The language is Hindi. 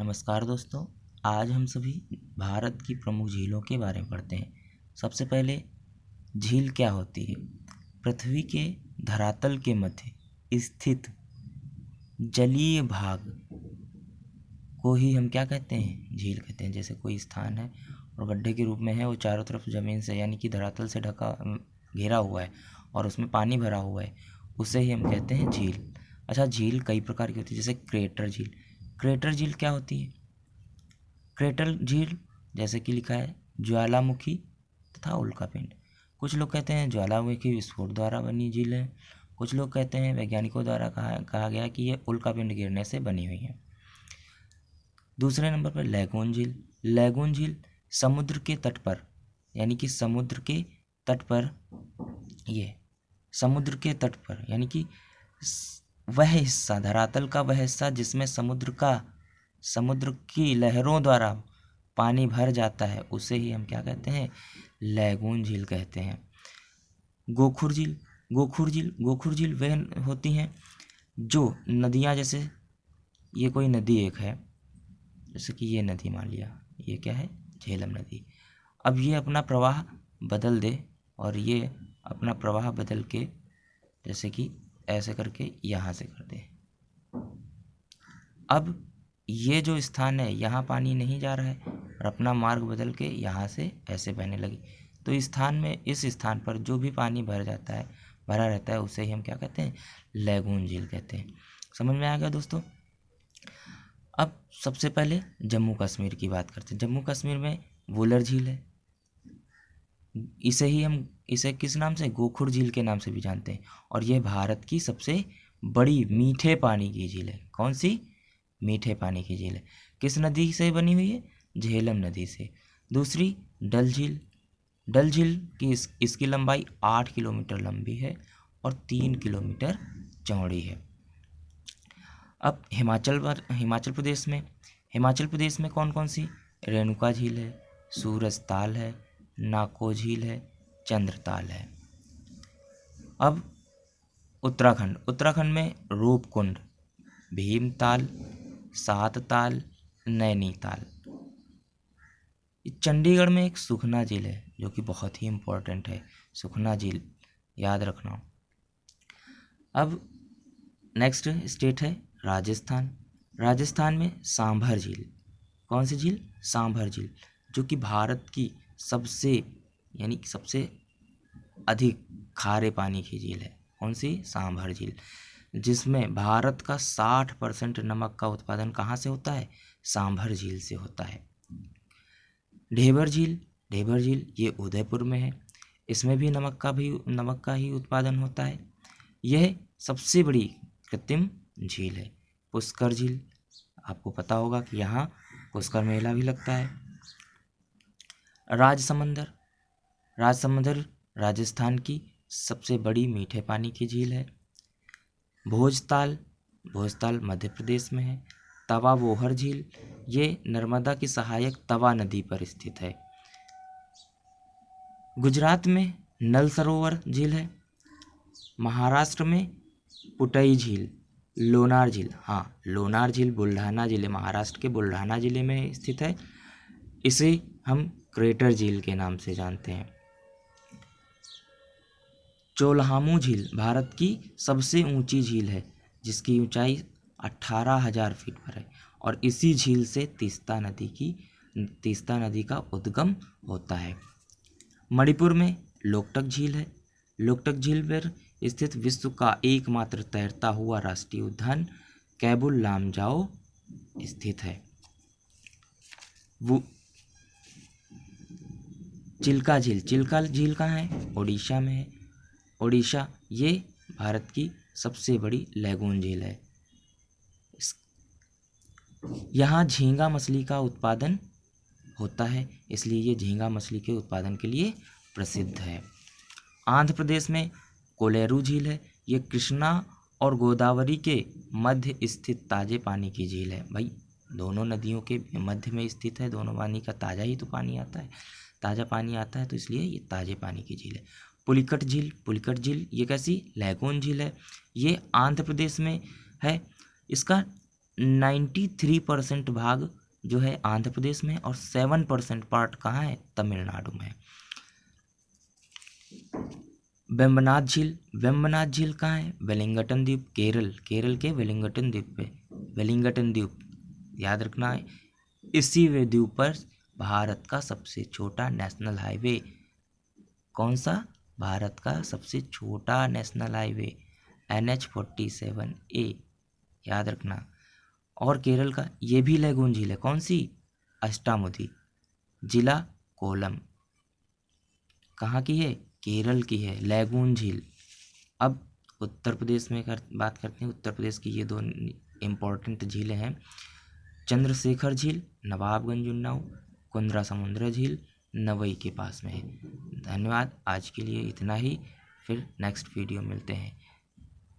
नमस्कार दोस्तों। आज हम सभी भारत की प्रमुख झीलों के बारे में पढ़ते हैं। सबसे पहले झील क्या होती है? पृथ्वी के धरातल के मध्य स्थित जलीय भाग को ही हम क्या कहते हैं? झील कहते हैं। जैसे कोई स्थान है और गड्ढे के रूप में है, वो चारों तरफ ज़मीन से यानी कि धरातल से ढका घिरा हुआ है और उसमें पानी भरा हुआ है, उसे ही हम कहते हैं झील। अच्छा, झील कई प्रकार की होती है। जैसे क्रेटर झील। क्रेटर झील क्या होती है? क्रेटर झील जैसे कि लिखा है ज्वालामुखी तथा उल्कापिंड। कुछ लोग कहते हैं ज्वालामुखी विस्फोट द्वारा बनी झील है, कुछ लोग कहते हैं वैज्ञानिकों द्वारा कहा गया कि ये उल्कापिंड गिरने से बनी हुई है। दूसरे नंबर पर लैगून झील। लैगून झील समुद्र के तट पर यानी कि समुद्र के तट पर समुद्र के तट पर यानी कि वह हिस्सा, धरातल का वह हिस्सा जिसमें समुद्र की लहरों द्वारा पानी भर जाता है, उसे ही हम क्या कहते हैं? लैगून झील कहते हैं। गोखुर झील। गोखुर झील वह होती हैं जो नदियाँ, जैसे ये कोई नदी एक है, जैसे कि ये नदी मान लिया, ये क्या है? झेलम नदी। अब ये अपना प्रवाह बदल दे और ये अपना प्रवाह बदल के जैसे कि ऐसे करके यहाँ से कर दे। अब ये जो स्थान है, यहाँ पानी नहीं जा रहा है और अपना मार्ग बदल के यहाँ से ऐसे बहने लगी, तो इस स्थान पर जो भी पानी भरा रहता है, उसे ही हम क्या कहते हैं? लैगून झील कहते हैं। समझ में आ गया दोस्तों? अब सबसे पहले जम्मू कश्मीर की बात करते हैं। जम्मू कश्मीर में वुलर झील है। इसे किस नाम से? गोखुर झील के नाम से भी जानते हैं। और यह भारत की सबसे बड़ी मीठे पानी की झील है। कौन सी? मीठे पानी की झील है। किस नदी से बनी हुई है? झेलम नदी से। दूसरी डल झील। डल झील की इसकी लंबाई 8 किलोमीटर लंबी है और 3 किलोमीटर चौड़ी है। अब हिमाचल प्रदेश में कौन कौन सी? रेणुका झील है, सूरजताल है, नाको झील है, चंद्रताल है। अब उत्तराखंड में रूपकुंड, भीमताल, सातताल, नैनीताल। चंडीगढ़ में एक सुखना झील है जो कि बहुत ही इम्पोर्टेंट है। सुखना झील याद रखना। अब नेक्स्ट स्टेट है राजस्थान। राजस्थान में सांभर झील। कौन सी झील? सांभर झील, जो कि भारत की सबसे अधिक खारे पानी की झील है। कौन सी? सांभर झील, जिसमें भारत का 60% नमक का उत्पादन कहाँ से होता है? सांभर झील से होता है। ढेबर झील ये उदयपुर में है। इसमें भी नमक का ही उत्पादन होता है। यह सबसे बड़ी कृत्रिम झील है। पुष्कर झील, आपको पता होगा कि यहाँ पुष्कर मेला भी लगता है। राजसमंदर राजस्थान की सबसे बड़ी मीठे पानी की झील है। भोजताल मध्य प्रदेश में है। तवा वोहर झील ये नर्मदा की सहायक तवा नदी पर स्थित है। गुजरात में नल सरोवर झील है। महाराष्ट्र में पुटई झील, लोनार झील, लोनार झील बुल्ढाना जिले, महाराष्ट्र के बुल्ढाना जिले में स्थित है। इसे हम क्रेटर झील के नाम से जानते हैं। चोलहामू झील भारत की सबसे ऊंची झील है, जिसकी ऊंचाई 18,000 फीट पर है और इसी झील से तीस्ता नदी का उद्गम होता है। मणिपुर में लोकटक झील है। लोकटक झील पर स्थित विश्व का एकमात्र तैरता हुआ राष्ट्रीय उद्यान कैबुल लामजाओ स्थित है। चिल्का झील कहाँ है? ओडिशा में है। ओडिशा ये भारत की सबसे बड़ी लैगून झील है। यहाँ झींगा मछली का उत्पादन होता है, इसलिए ये झींगा मछली के उत्पादन के लिए प्रसिद्ध है। आंध्र प्रदेश में कोलेरू झील है। ये कृष्णा और गोदावरी के मध्य स्थित ताजे पानी की झील है। भाई, दोनों नदियों के मध्य में स्थित है, दोनों पानी का ताज़ा ही तो पानी आता है, ताज़ा पानी आता है, तो इसलिए ये ताजे पानी की झील है। पुलिकट झील ये कैसी? लैगून झील है। ये आंध्र प्रदेश में है। इसका 93% भाग जो है आंध्र प्रदेश में और 7% पार्ट कहाँ है, तमिलनाडु में। वेम्बनाथ झील कहाँ है, वेलिंगटन द्वीप, केरल के वेलिंगटन द्वीप पे, वेलिंगटन द्वीप याद रखना है। इसी वे द्वीप पर भारत का सबसे छोटा नेशनल हाईवे, कौन सा, भारत का सबसे छोटा नेशनल हाईवे NH-47A, याद रखना। और केरल का ये भी लैगून झील है, कौन सी, अष्टामुदी, जिला कोलम, कहाँ की है, केरल की है, लैगून झील। अब उत्तर प्रदेश में बात करते हैं। उत्तर प्रदेश की ये दो इम्पोर्टेंट झीलें हैं, चंद्रशेखर झील नवाबगंज उन्नाव, कुंद्रा समुद्र झील नवई के पास में है। धन्यवाद, आज के लिए इतना ही, फिर नेक्स्ट वीडियो मिलते हैं।